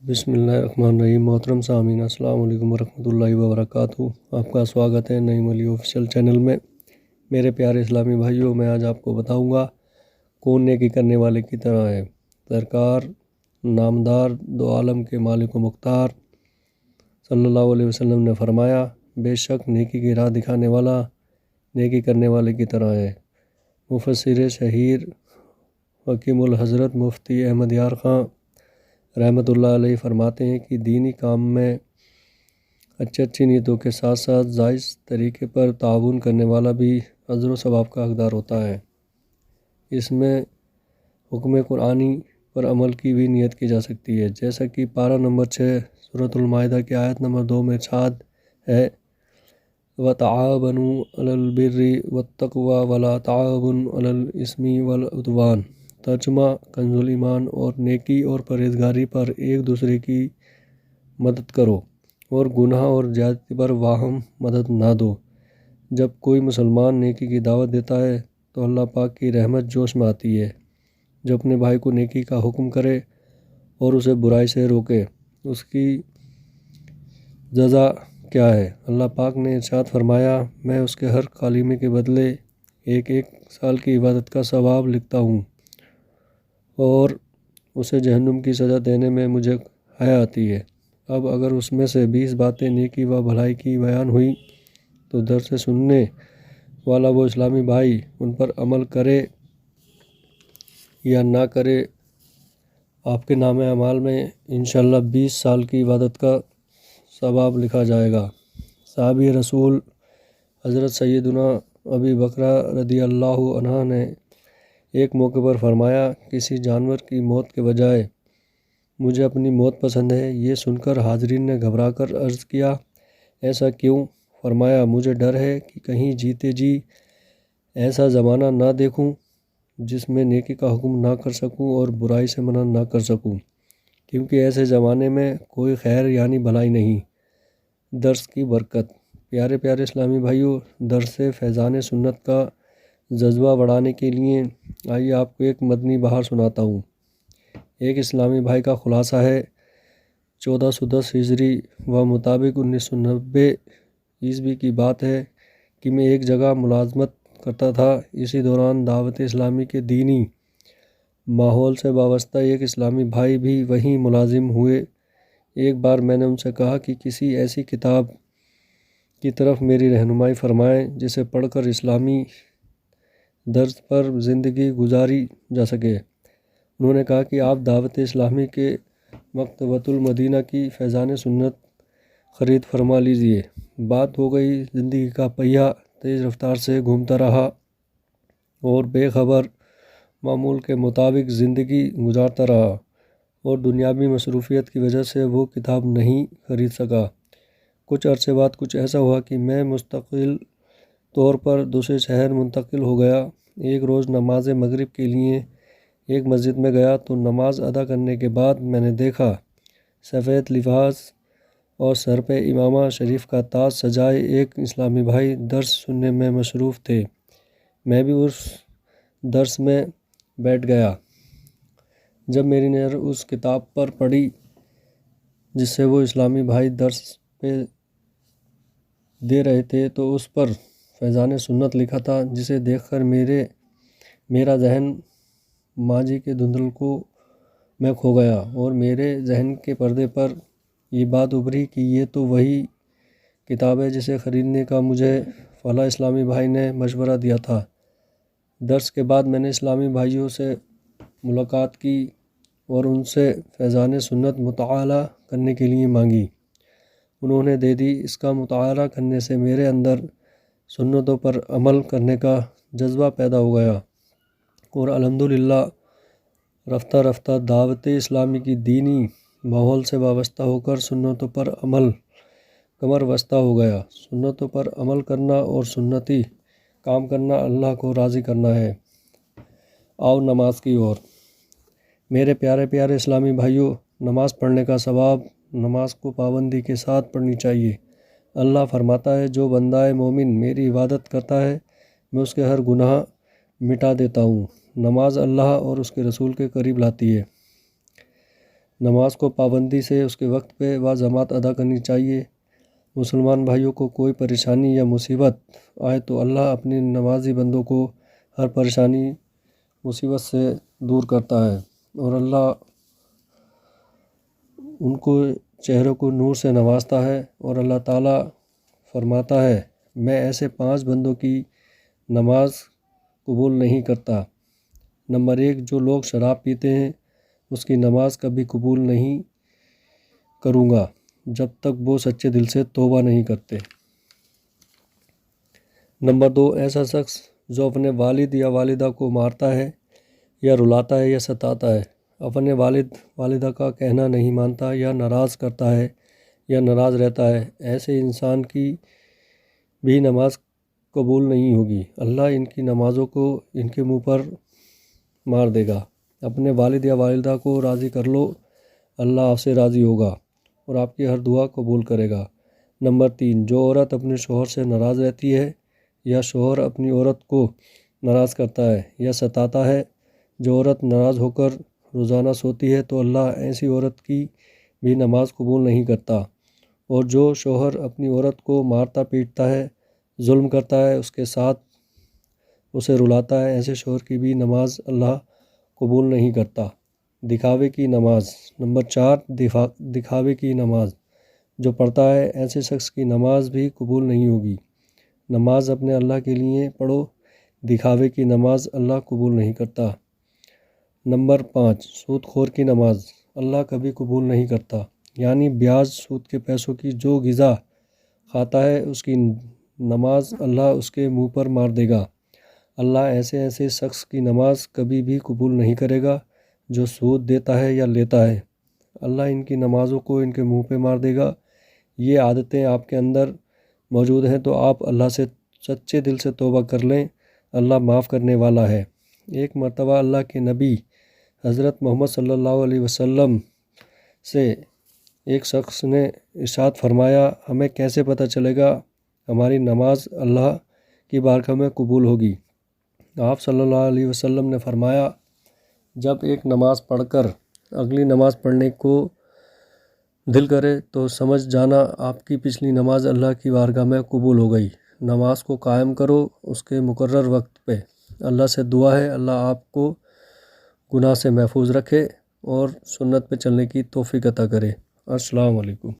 بسم اللہ الرحمن الرحیم۔ محترم سامعین، السلام علیکم ورحمۃ اللہ وبرکاتہ۔ آپ کا سواگت ہے نعیم علی آفیشیل چینل میں۔ میرے پیارے اسلامی بھائیوں، میں آج آپ کو بتاؤں گا کون نیکی کرنے والے کی طرح ہے۔ سرکار نامدار دو عالم کے مالک و مختار صلی اللہ علیہ وسلم نے فرمایا، بے شک نیکی کی راہ دکھانے والا نیکی کرنے والے کی طرح ہے۔ مفسر شہیر حکیم الحضرت مفتی احمد یار خان رحمۃ اللہ علیہ فرماتے ہیں کہ دینی کام میں اچھی نیتوں کے ساتھ ساتھ جائز طریقے پر تعاون کرنے والا بھی اجر و ثواب کا حقدار ہوتا ہے۔ اس میں حکم قرآنی پر عمل کی بھی نیت کی جا سکتی ہے، جیسا کہ پارہ نمبر 6 سورۃ المائدہ کی آیت نمبر 2 میں ارشاد ہے، وَتَعَاوَنُوا عَلَى الْبِرِّ وَالتَّقْوَىٰ وَلَا تَعَاوَنُوا عَلَى الْإِثْمِ وَالْعُدْوَانِ۔ ترجمہ، کنز ایمان اور نیکی اور پرہیزگاری پر ایک دوسرے کی مدد کرو اور گناہ اور زیادتی پر باہم مدد نہ دو۔ جب کوئی مسلمان نیکی کی دعوت دیتا ہے تو اللہ پاک کی رحمت جوش میں آتی ہے۔ جو اپنے بھائی کو نیکی کا حکم کرے اور اسے برائی سے روکے، اس کی جزا کیا ہے؟ اللہ پاک نے ارشاد فرمایا، میں اس کے ہر کلمے کے بدلے ایک سال کی عبادت کا ثواب لکھتا ہوں اور اسے جہنم کی سزا دینے میں مجھے حیا آتی ہے۔ اب اگر اس میں سے 20 باتیں نیکی و بھلائی کی بیان ہوئی تو درس سننے والا وہ اسلامی بھائی ان پر عمل کرے یا نہ کرے، آپ کے نامہ اعمال میں انشاءاللہ 20 سال کی عبادت کا ثواب لکھا جائے گا۔ صحابی رسول حضرت سیدنا ابی بکر رضی اللہ عنہ نے ایک موقع پر فرمایا، کسی جانور کی موت کے بجائے مجھے اپنی موت پسند ہے۔ یہ سن کر حاضرین نے گھبرا کر عرض کیا، ایسا کیوں؟ فرمایا، مجھے ڈر ہے کہ کہیں جیتے جی ایسا زمانہ نہ دیکھوں جس میں نیکی کا حکم نہ کر سکوں اور برائی سے منع نہ کر سکوں، کیونکہ ایسے زمانے میں کوئی خیر یعنی بھلائی نہیں۔ درس کی برکت۔ پیارے پیارے اسلامی بھائیوں، درس فیضان سنت کا جذبہ بڑھانے کے لیے آئیے آپ کو ایک مدنی بہار سناتا ہوں۔ ایک اسلامی بھائی کا خلاصہ ہے، 1410 ہجری و مطابق 1990 عیسوی کی بات ہے کہ میں ایک جگہ ملازمت کرتا تھا۔ اسی دوران دعوت اسلامی کے دینی ماحول سے وابستہ ایک اسلامی بھائی بھی وہیں ملازم ہوئے۔ ایک بار میں نے ان سے کہا کہ کسی ایسی کتاب کی طرف میری رہنمائی فرمائیں جسے پڑھ کر اسلامی درس پر زندگی گزاری جا سکے۔ انہوں نے کہا کہ آپ دعوت اسلامی کے مکتبۃ المدینہ کی فیضان سنت خرید فرما لیجئے۔ بات ہو گئی، زندگی کا پہیہ تیز رفتار سے گھومتا رہا اور بے خبر معمول کے مطابق زندگی گزارتا رہا اور دنیاوی مصروفیت کی وجہ سے وہ کتاب نہیں خرید سکا۔ کچھ عرصے بعد کچھ ایسا ہوا کہ میں مستقل طور پر دوسرے شہر منتقل ہو گیا۔ ایک روز نماز مغرب کے لیے ایک مسجد میں گیا تو نماز ادا کرنے کے بعد میں نے دیکھا سفید لباس اور سر پہ امامہ شریف کا تاج سجائے ایک اسلامی بھائی درس سننے میں مصروف تھے۔ میں بھی اس درس میں بیٹھ گیا۔ جب میری نظر اس کتاب پر پڑی جس سے وہ اسلامی بھائی درس پہ دے رہے تھے تو اس پر فیضان سنت لکھا تھا، جسے دیکھ کر میرا ذہن ماضی کے دھندل میں کھو گیا اور میرے ذہن کے پردے پر یہ بات ابھری کہ یہ تو وہی کتاب ہے جسے خریدنے کا مجھے فلاں اسلامی بھائی نے مشورہ دیا تھا۔ درس کے بعد میں نے اسلامی بھائیوں سے ملاقات کی اور ان سے فیضان سنت مطالعہ کرنے کے لیے مانگی۔ انہوں نے دے دی۔ اس کا مطالعہ کرنے سے میرے اندر سنتوں پر عمل کرنے کا جذبہ پیدا ہو گیا اور الحمدللہ رفتہ رفتہ دعوت اسلامی کی دینی ماحول سے وابستہ ہو کر سنتوں پر عمل کمر بستہ ہو گیا۔ سنتوں پر عمل کرنا اور سنتی کام کرنا اللہ کو راضی کرنا ہے۔ آؤ نماز کی اور۔ میرے پیارے پیارے اسلامی بھائیوں، نماز پڑھنے کا ثواب نماز کو پابندی کے ساتھ پڑھنی چاہیے۔ اللہ فرماتا ہے، جو بندہ مومن میری عبادت کرتا ہے میں اس کے ہر گناہ مٹا دیتا ہوں۔ نماز اللہ اور اس کے رسول کے قریب لاتی ہے۔ نماز کو پابندی سے اس کے وقت پہ جماعت ادا کرنی چاہیے۔ مسلمان بھائیوں کو کوئی پریشانی یا مصیبت آئے تو اللہ اپنے نمازی بندوں کو ہر پریشانی مصیبت سے دور کرتا ہے، اور اللہ ان کو چہروں کو نور سے نوازتا ہے، اور اللہ تعالیٰ فرماتا ہے میں ایسے 5 بندوں کی نماز قبول نہیں کرتا۔ نمبر 1، جو لوگ شراب پیتے ہیں اس کی نماز کبھی قبول نہیں کروں گا جب تک وہ سچے دل سے توبہ نہیں کرتے۔ نمبر 2، ایسا شخص جو اپنے والد یا والدہ کو مارتا ہے یا رلاتا ہے یا ستاتا ہے، اپنے والد والدہ کا کہنا نہیں مانتا یا ناراض کرتا ہے یا ناراض رہتا ہے، ایسے انسان کی بھی نماز قبول نہیں ہوگی۔ اللہ ان کی نمازوں کو ان کے منہ پر مار دے گا۔ اپنے والد یا والدہ کو راضی کر لو، اللہ آپ سے راضی ہوگا اور آپ کی ہر دعا قبول کرے گا۔ نمبر 3، جو عورت اپنے شوہر سے ناراض رہتی ہے یا شوہر اپنی عورت کو ناراض کرتا ہے یا ستاتا ہے، جو عورت ناراض ہو کر روزانہ سوتی ہے تو اللہ ایسی عورت کی بھی نماز قبول نہیں کرتا، اور جو شوہر اپنی عورت کو مارتا پیٹتا ہے، ظلم کرتا ہے، اس کے ساتھ اسے رلاتا ہے، ایسے شوہر کی بھی نماز اللہ قبول نہیں کرتا۔ دکھاوے کی نماز۔ نمبر 4، دکھاوے کی نماز جو پڑھتا ہے ایسے شخص کی نماز بھی قبول نہیں ہوگی۔ نماز اپنے اللہ کے لیے پڑھو، دکھاوے کی نماز اللہ قبول نہیں کرتا۔ نمبر 5، سود خور کی نماز اللہ کبھی قبول نہیں کرتا، یعنی بیاج سود کے پیسوں کی جو غذا کھاتا ہے اس کی نماز اللہ اس کے منہ پر مار دے گا۔ اللہ ایسے شخص کی نماز کبھی بھی قبول نہیں کرے گا جو سود دیتا ہے یا لیتا ہے، اللہ ان کی نمازوں کو ان کے منہ پہ مار دے گا۔ یہ عادتیں آپ کے اندر موجود ہیں تو آپ اللہ سے سچے دل سے توبہ کر لیں، اللہ معاف کرنے والا ہے۔ ایک مرتبہ اللہ کے نبی حضرت محمد صلی اللہ علیہ وسلم سے ایک شخص نے ارشاد فرمایا، ہمیں کیسے پتہ چلے گا ہماری نماز اللہ کی بارگاہ میں قبول ہوگی؟ آپ صلی اللہ علیہ وسلم نے فرمایا، جب ایک نماز پڑھ کر اگلی نماز پڑھنے کو دل کرے تو سمجھ جانا آپ کی پچھلی نماز اللہ کی بارگاہ میں قبول ہو گئی۔ نماز کو قائم کرو اس کے مقرر وقت پہ۔ اللہ سے دعا ہے اللہ آپ کو گناہ سے محفوظ رکھے اور سنت پہ چلنے کی توفیق عطا کرے۔ السلام علیکم۔